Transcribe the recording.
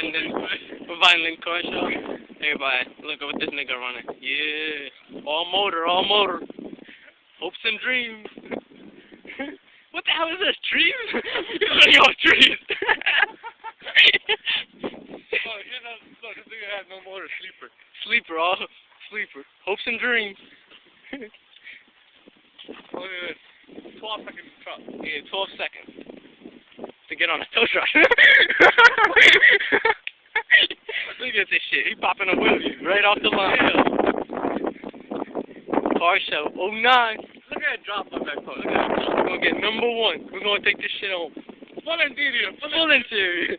Violent car show. Everybody, look at what this nigga running. Yeah. All motor, all motor. Hopes and dreams. What the hell is this? Trees? He's running off trees. Look, this nigga has no motor. Sleeper. Sleeper, all sleeper. Hopes and dreams. Look at this. 12-second truck. Yeah, 12 seconds to get on a tow truck. Look at this shit. He popping a wheelie right off the line. Car show 09. Look at that drop on that car. Look at that drop. We're gonna get number 1. We're gonna take this shit home. Full interior. Full interior.